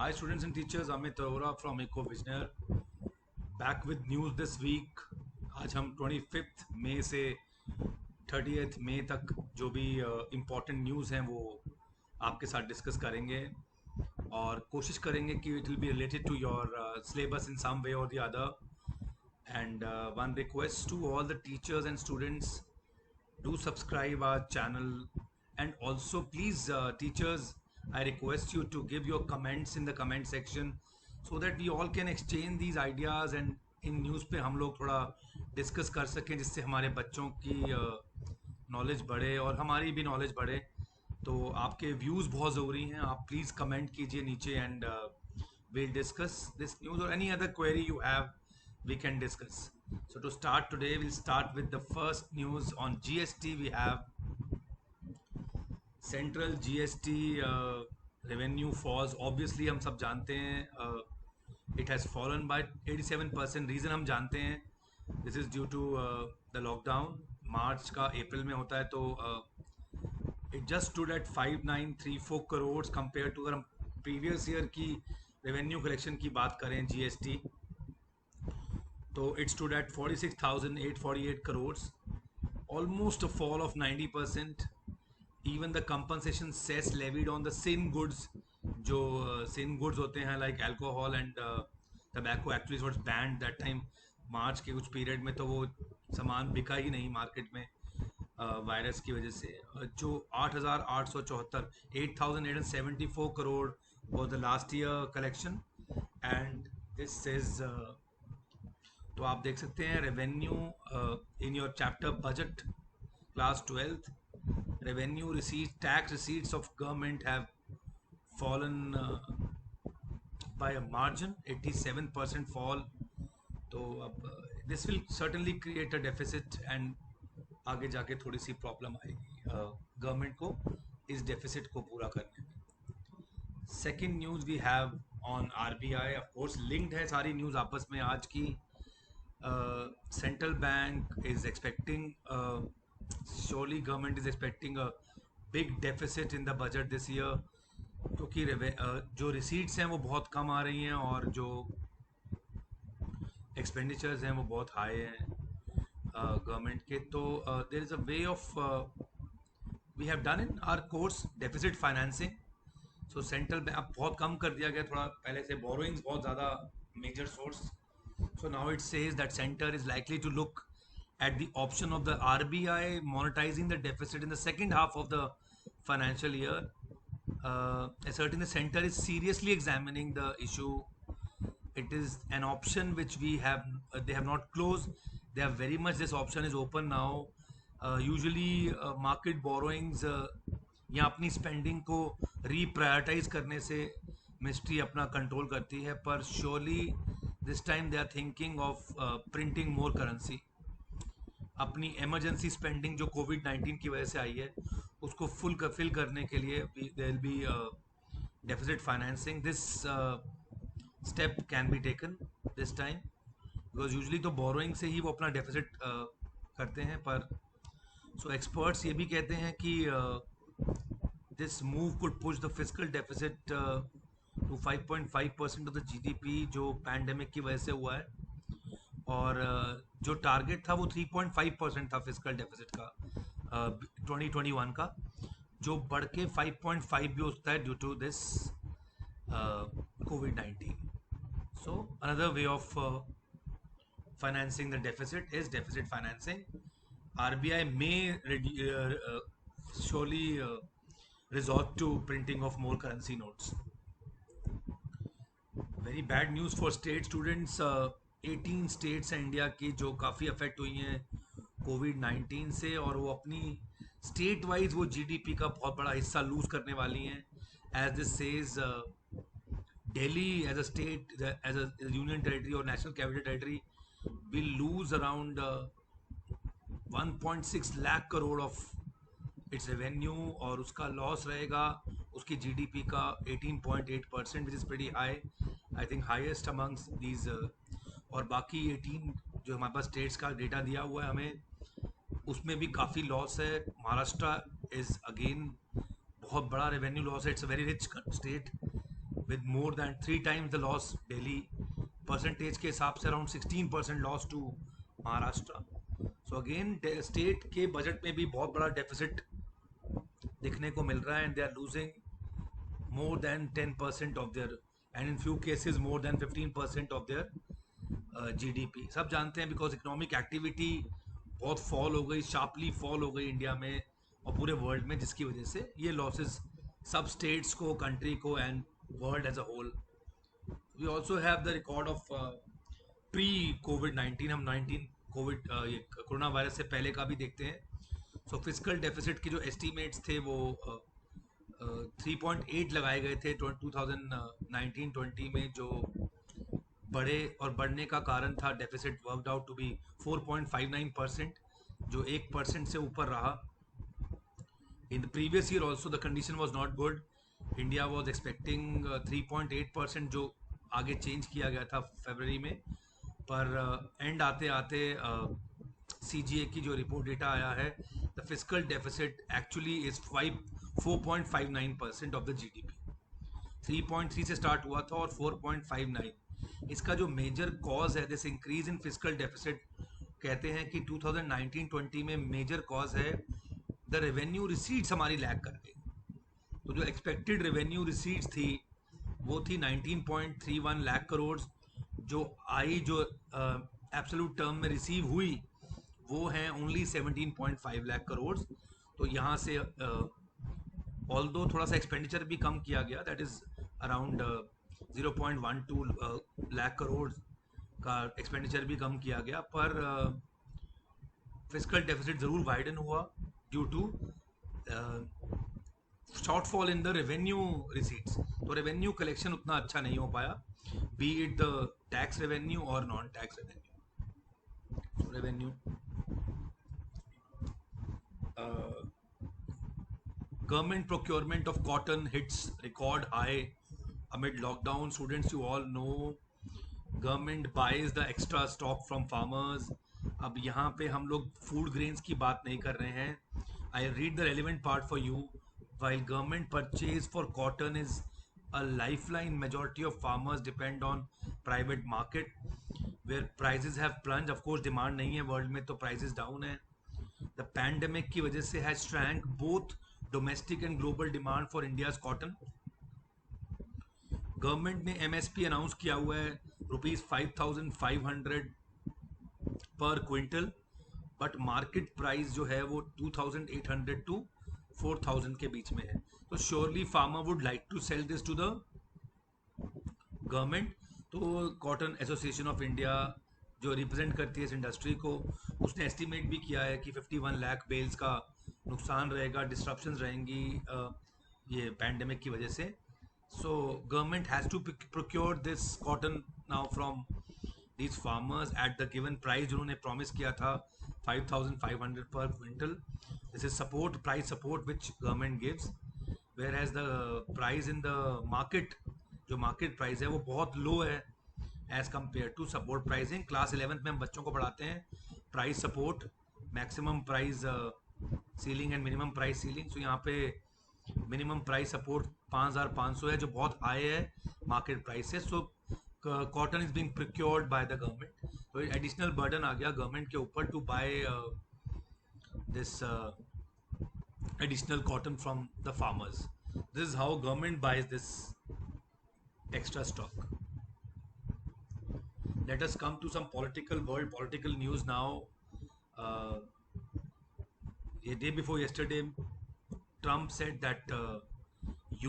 Hi students and teachers, Amit Arora from Eco Visionaire. Back with news this week. आज हम 25th मई से 30th मई तक जो भी इम्पोर्टेंट न्यूज़ हैं वो आपके साथ डिस्कस करेंगे और कोशिश करेंगे कि it will be related to your syllabus in some way और the other. And one request to all the teachers and students, do subscribe our channel, and also please teachers, I request you to give your comments in the comment section so that we all can exchange these ideas and in news पे हम लोग थोड़ा discuss कर सकें जिससे हमारे बच्चों की नॉलेज बढ़े और हमारी भी नॉलेज बढ़े. तो आपके व्यूज़ बहुत ज़रूरी हैं. आप प्लीज़ कमेंट कीजिए नीचे and we'll discuss this news or any other query you have, we can discuss. So to start today, we'll start with the first news on GST. We have central GST revenue falls. Obviously हम सब जानते हैं it has fallen by 87%. Reason हम जानते हैं, this is due to the lockdown. March का April में होता है तो it just stood at 5934 crore compared to, अगर हम प्रीवियस ईयर की रेवेन्यू कलेक्शन की बात करें जीएसटी, तो it stood at 46,848 crore, almost a fall of 90%. Even the compensation cess levied on the sin goods, जो sin goods होते हैं like alcohol and tobacco, actually was banned that time. मार्च के कुछ पीरियड में तो वो सामान बिका ही नहीं मार्केट में वायरस की वजह से. जो 8,874 8,874 crore was the last year collection. And this is तो आप देख सकते हैं revenue in your chapter budget class 12th, revenue receipts, tax receipts of government have fallen by a margin, 87% fall. तो अब this will certainly create a deficit and आगे जाके थोड़ी सी प्रॉब्लम आएगी गवर्नमेंट को इस डेफिसिट को पूरा करने में. Second news we have on RBI. Of course linked है सारी न्यूज़ आपस में आज की. Central bank is expecting, surely government is expecting a big deficit in the budget this year, क्योंकि जो रिसीट्स हैं वो बहुत कम आ रही हैं और जो एक्सपेंडिचर्स हैं वो बहुत हाई हैं गवर्नमेंट के. तो there is a way of we have done in our course deficit financing. So central bank अब बहुत कम कर दिया गया, थोड़ा पहले से बोरोइंग्स बहुत ज़्यादा major source. So now it says that center is likely to look at the option of the RBI monetizing the deficit in the second half of the financial year. Asserting the center is seriously examining the issue. It is an option which we have, they have not closed. They are very much, this option is open now. Usually market borrowings या अपनी spending को रीप्रायोरिटाइज करने से ministry अपना control करती है, पर surely this time they are thinking of printing more currency. अपनी इमरजेंसी स्पेंडिंग जो कोविड-19 की वजह से आई है उसको फिल करने के लिए there will be deficit financing. This step can be taken this time because usually तो बोरोइंग से ही वो अपना डेफिसिट करते हैं. पर सो एक्सपर्ट्स ये भी कहते हैं कि this move could push the physical deficit to 5.5% of the GDP जो पैंडेमिक की वजह से हुआ है. और जो टारगेट था वो 3.5% था फिजिकल डेफिसिट का 2021 का, जो बढ़ के 5.5 भी होता है due to this COVID-19. So another way of financing the deficit is deficit financing. RBI may surely resort to printing of more currency notes. Very bad news for state students. 18 states हैं India की जो काफ़ी affect हुई हैं कोविड-19 से, और वो अपनी स्टेट वाइज वो जीडीपी का बहुत बड़ा हिस्सा लूज़ करने वाली हैं. As this says, Delhi as a state, as a union territory और national capital territory will lose around 1.6 lakh crore of its revenue, और उसका लॉस रहेगा उसकी जीडीपी का 18.8%, which is pretty high, I think highest amongst these. और बाकी 18 जो हमारे पास स्टेट्स का डेटा दिया हुआ है हमें, उसमें भी काफ़ी लॉस है. महाराष्ट्र इज़ अगेन बहुत बड़ा रेवेन्यू लॉस है. It's a very rich state. with more than 3 times the loss Delhi. Percentage के हिसाब से around 16% loss to Maharashtra. So again state के बजट में भी बहुत बड़ा डेफिसिट देखने को मिल रहा है, and they are losing more than 10% of their, and in few cases more than 15% of their GDP. सब जानते हैं बिकॉज इकोनॉमिक एक्टिविटी बहुत फॉल हो गई, शार्पली फॉल हो गई इंडिया में और पूरे वर्ल्ड में, जिसकी वजह से ये लॉसेस सब स्टेट्स को, कंट्री को and world as a whole. We also have the record of pre COVID. हम 19 कोविड ये कोरोना वायरस से पहले का भी देखते हैं. सो फिजिकल डेफिसिट के जो एस्टिमेट्स थे वो 3.8 लगाए गए थे 2019-20 में, जो बढ़े और बढ़ने का कारण था deficit worked out to be 4.59%, जो 1% से ऊपर रहा. In the previous year also the condition was not good. India was expecting 3.8%, जो आगे चेंज किया गया था फरवरी में. पर एंड आते आते CGA की जो रिपोर्ट डेटा आया है, the physical deficit actually is 4.59% of the GDP. 3.3 से स्टार्ट हुआ था और 4.59. इसका जो मेजर कॉज है this increase in physical deficit, कहते हैं कि 2019-20 में मेजर कॉज है द रेवेन्यू रिसीट्स हमारी लैग कर गई. तो जो एक्सपेक्टेड रेवेन्यू रिसीट्स थी वो थी 19.31 लाख करोड़, जो आई जो एब्सोल्यूट टर्म में रिसीव हुई वो हैं ओनली 17.5 लाख करोड़. तो यहाँ से ऑल्दो थोड़ा सा एक्सपेंडिचर भी कम किया गया, that is around 0.12 lakh crore का एक्सपेंडिचर भी कम किया गया, पर फिजिकल डेफिसिट ज़रूर वाइडन हुआ due to shortfall in the revenue receipts. तो रेवेन्यू कलेक्शन उतना अच्छा नहीं हो पाया, be it the tax revenue और non tax revenue. Revenue government procurement of cotton hits record high amid lockdown. Students, you all know government buys the extra stock from farmers. अब यहाँ पे हम लोग फूड ग्रेन्स की बात नहीं कर रहे हैं. I read the relevant part for you. while government purchase for cotton is a lifeline, majority of farmers depend on private market where prices have plunged. of course demand नहीं है world में, तो prices down है. the pandemic की वजह से has shrank both domestic and global demand for India's cotton. Government ने MSP announce किया हुआ है ₹5,500 पर क्विंटल, बट मार्केट प्राइस जो है वो 2,800 टू 4,000 के बीच में है. तो surely farmer would like to sell this to the government. तो कॉटन एसोसिएशन ऑफ इंडिया जो रिप्रेजेंट करती है इस इंडस्ट्री को, उसने एस्टिमेट भी किया है कि 51 लाख बेल्स का नुकसान रहेगा, डिस्ट्रप्शंस रहेंगी ये पैंडेमिक की वजह से. So government has to procure this cotton now from these farmers at the given price जिन्होंने प्रॉमिस किया था 5,500 per quintal. This is support, price support which government gives, whereas the price in the market, जो market price है वो बहुत low है as compared to support pricing. Class 11th में हम बच्चों को पढ़ाते हैं price support, maximum price ceiling and minimum price ceiling. So यहाँ पे मिनिमम प्राइस सपोर्ट 5,500 है, जो बहुत हाई है मार्केट प्राइस से. So cotton is being procured by the government. तो एडिशनल बर्डन आ गया गवर्नमेंट के ऊपर to buy this additional cotton from the farmers. This is how government buys this extra stock. Let us come to some political news now. A day before yesterday, Trump said that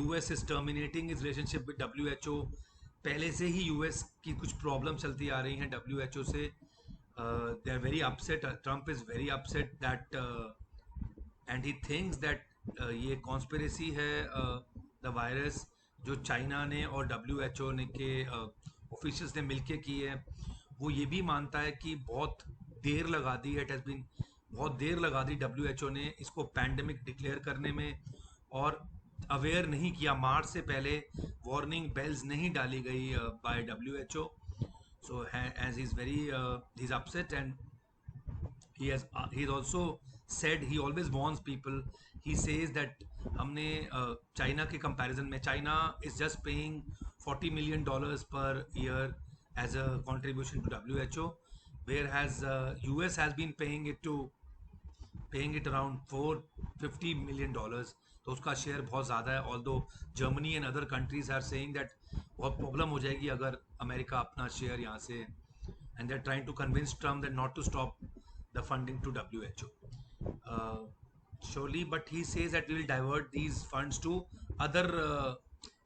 US is terminating his relationship with WHO. पहले से ही US की कुछ problem चलती आ रही हैं WHO से. They are very upset. Trump is very upset that and he thinks that ये conspiracy है द वायरस जो चाइना ने और WHO ने के ऑफिशियल्स ने मिलके की है. वो ये भी मानता है कि बहुत देर लगा दी है, बहुत देर लगा दी WHO ने इसको पैंडेमिक डिक्लेयर करने में, और अवेयर नहीं किया. मार्च से पहले वार्निंग बेल्स नहीं डाली गई by WHO. So as he is very he is upset, and he has also said he always warns people he says that हमने चाइना के कंपैरिजन में, China is just paying $40 million per year as a contribution to WHO, whereas US has been paying it around $450 million. तो उसका share बहुत ज़्यादा है, although Germany and other countries are saying that बहुत problem हो जाएगी अगर अमेरिका अपना शेयर यहाँ से, and they are trying to convince Trump that not to stop the funding to WHO. Surely, but he says that we will divert these funds to other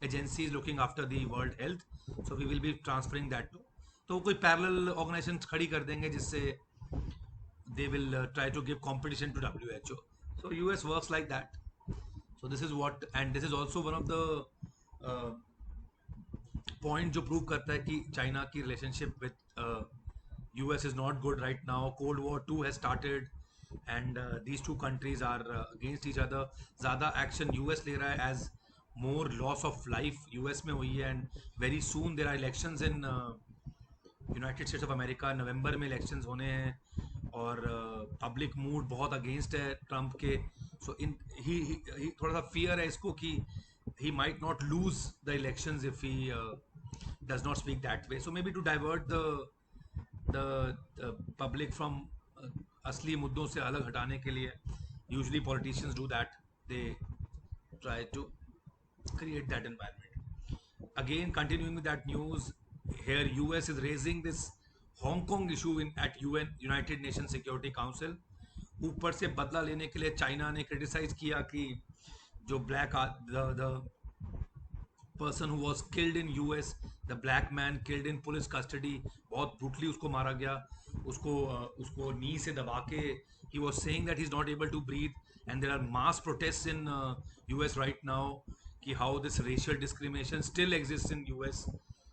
agencies looking after the world health, so we will be transferring that to, तो कोई parallel organisation खड़ी कर देंगे जिससे they will try to give competition to WHO. So US works like that. So this is what, and this is also one of the uh, point जो prove करता है कि चाइना की relationship with US is not good right now. Cold War 2 has started and these two countries are against each other. ज़्यादा action US ले रहा है as more loss of life US में हुई है, and very soon there are elections in United States of America. November में elections होने हैं और पब्लिक मूड बहुत अगेंस्ट है ट्रम्प के. सो इन ही थोड़ा सा फियर है इसको कि he might not lose the elections if he does not speak that way. So maybe to divert the public from असली मुद्दों से अलग हटाने के लिए, usually politicians do that. They try to create that environment. Again, continuing with that news, here US is raising this Hong Kong issue at UN, United Nations Security Council. ऊपर से बदला लेने के लिए चाइना ने क्रिटिसाइज किया कि जो the person who was killed in US, the black man killed in police custody, बहुत brutally उसको मारा गया, उसको नी से दबा के, he was saying that he's not able to breathe, and there are mass protests in US right now कि how this racial discrimination still exists in US.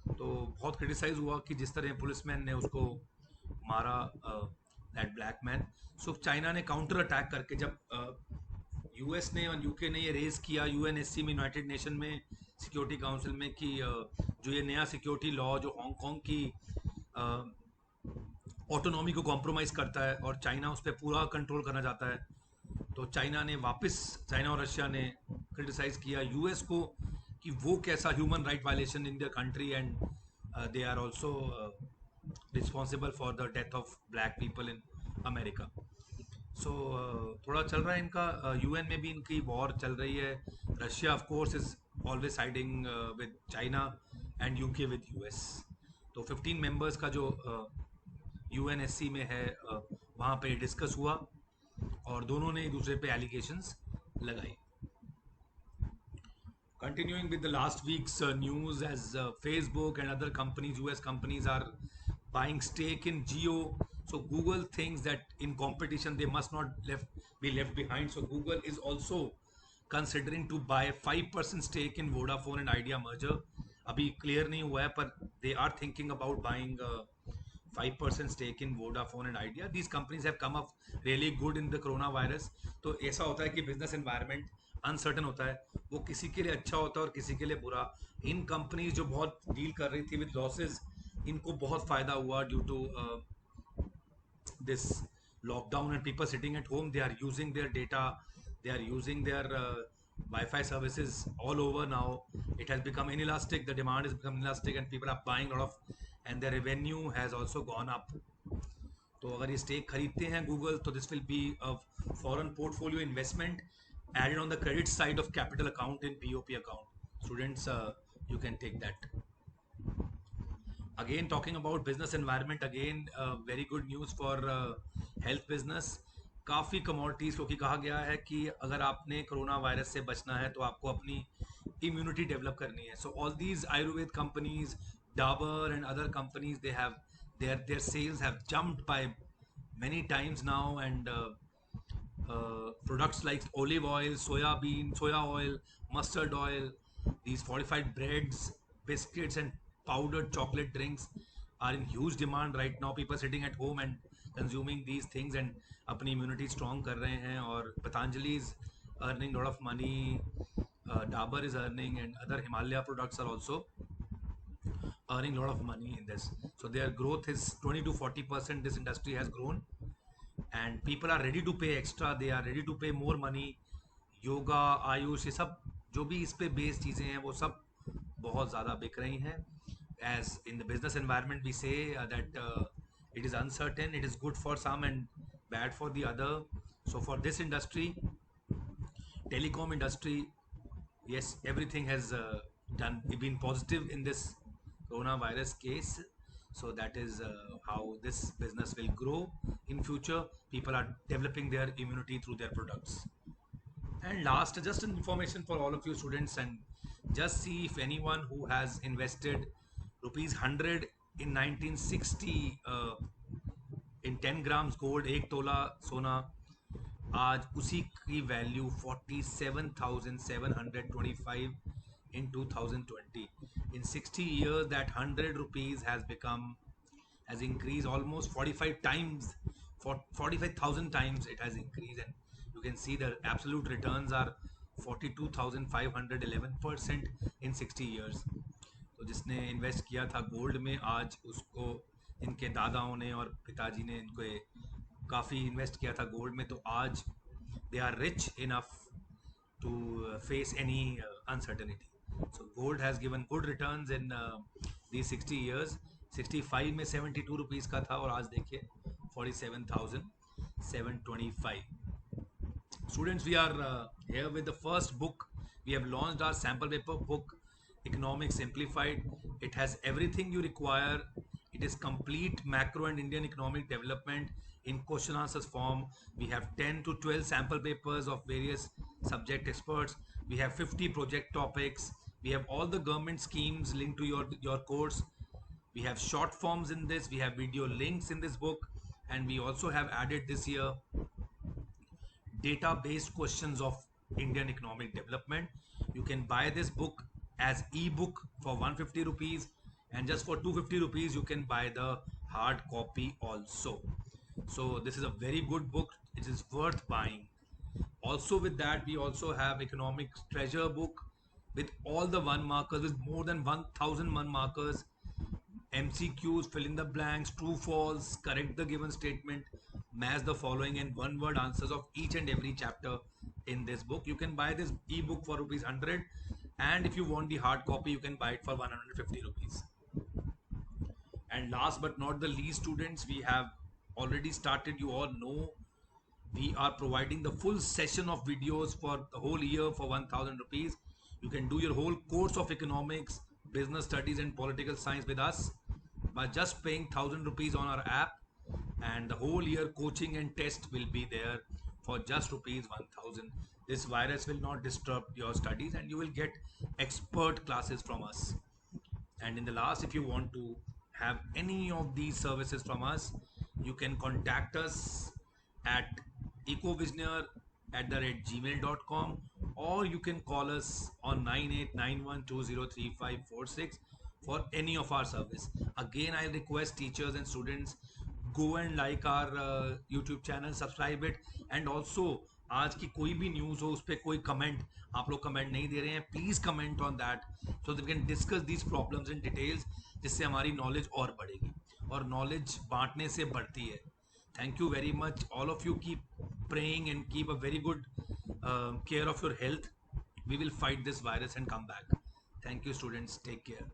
तो बहुत क्रिटिसाइज हुआ कि जिस तरह पुलिसमैन ने उसको मारा, that black man. So China ने काउंटर अटैक करके, जब यूएस ने और यूके ने ये रेज किया यूएनएससी में, यूनाइटेड नेशन में, सिक्योरिटी काउंसिल में, कि जो ये नया सिक्योरिटी लॉ जो हांगकांग की ऑटोनॉमी को कॉम्प्रोमाइज़ करता है और चाइना उस पर पूरा कंट्रोल करना चाहता है, तो चाइना ने वापस, चाइना और रशिया ने क्रिटिसाइज़ किया यूएस को कि वो कैसा human right violation in their country, and they are also responsible for the death of black people in America. So थोड़ा चल रहा है इनका, यूएन में भी इनकी वॉर चल रही है. Russia of course is always siding with China and UK with US. तो 15 मेंबर्स का जो यूएनएससी में है, वहाँ पे डिस्कस हुआ और दोनों ने एक दूसरे पे एलिगेशंस लगाई. Continuing with the last week's news, as Facebook and other companies, US companies, are buying stake in Jio. So Google thinks that in competition they must not be left behind. So Google is also considering to buy 5% stake in Vodafone and Idea merger. अभी clear नहीं हुआ है, पर they are thinking about buying 5% stake in Vodafone and Idea. These companies have come up really good in the coronavirus. तो ऐसा होता है कि business environment अनसर्टन होता है, वो किसी के लिए अच्छा होता है और किसी के लिए बुरा. इन कंपनीज जो बहुत डील कर रही थी विद लॉसेस, इनको बहुत फ़ायदा हुआ due to this lockdown and people sitting at home. They are using their data, they are using their Wi-Fi services all over now. It has become inelastic, the demand has become inelastic and people are buying a lot of, and their revenue has also gone up. तो अगर ये stake खरीदते हैं Google, तो this will be a foreign portfolio investment added on the credit side of capital account in BOP account. Students, you can take that. Again, talking about business environment, again very good news for health business. काफ़ी commodities, क्योंकि कहा गया है कि अगर आपने corona virus से बचना है तो आपको अपनी इम्यूनिटी डेवलप करनी है. So all these Ayurveda companies, Dabur and other companies, they have their sales have jumped by many times now, and products like olive oil, soya oil, mustard oil, these fortified breads, biscuits and powdered chocolate drinks are in huge demand right now. People sitting at home and consuming these things and अपनी immunity strong कर रहे हैं. और Patanjali is earning a lot of money, Dabur is earning, and other Himalaya products are also earning a lot of money in this. So their growth is 20 to 40%. This industry has grown, and people are ready to pay extra. They are ready to pay more money. Yoga, Ayush, ये सब जो भी इस पे based चीज़ें हैं वो सब बहुत ज़्यादा बिक रही हैं. As in the business environment we say that it is uncertain, it is good for some and bad for the other. So for this industry, telecom industry, yes, everything has done been positive in this coronavirus case. So that is how this business will grow in future. People are developing their immunity through their products. And last, just an information for all of you students, and just see if anyone who has invested rupees 100 in 1960 in 10 grams gold, एक तोला सोना, आज उसी की value 47,725 in 2020. In 60 years, that 100 rupees has increased almost 45 times, for 45,000 times it has increased. And you can see the absolute returns are 42,511% in 60 years. तो जिसने invest किया था गोल्ड में, आज उसको इनके दादाओं ने और पिताजी ने इनको काफ़ी इन्वेस्ट किया था गोल्ड में, तो आज they are rich enough to face any uncertainty. So gold has given good returns in these 60 years. 65 में 72 रुपीज़ का था और आज देखिए 47,725. Students, we are here with the first book. We have launched our sample paper book, Economics Simplified. It has everything you require. It is complete macro and Indian economic development in question answers form. We have 10 to 12 sample papers of various subject experts. We have 50 project topics. We have all the government schemes linked to your course. We have short forms in this. We have video links in this book. And we also have added this year data-based questions of Indian economic development. You can buy this book as e-book for 150 rupees, and just for 250 rupees you can buy the hard copy also. So this is a very good book. It is worth buying. Also with that, we also have economics treasure book with all the one markers, with more than 1000 one markers, MCQs, fill in the blanks, true, false, correct the given statement, match the following, and one word answers of each and every chapter in this book. You can buy this ebook for rupees 100, and if you want the hard copy, you can buy it for 150 rupees. And last but not the least, students, we have already started, you all know, we are providing the full session of videos for the whole year for 1000 rupees. You can do your whole course of economics, business studies and political science with us by just paying 1000 rupees on our app, and the whole year coaching and test will be there for just rupees 1000. This virus will not disturb your studies and you will get expert classes from us. And in the last, if you want to have any of these services from us, you can contact us at ecovisioneer@gmail.com, or you can call us on 9891203546 for any of our service. Again, I request teachers and students, go and like our YouTube channel, subscribe it, and also आज की कोई भी news हो उस पर कोई comment, आप लोग कमेंट नहीं दे रहे हैं, please comment on that so that we can discuss these problems in details, जिससे हमारी नॉलेज और बढ़ेगी, और नॉलेज बांटने से बढ़ती है. Thank you very much. All of you keep praying and keep a very good care of your health. We will fight this virus and come back. Thank you, students. Take care.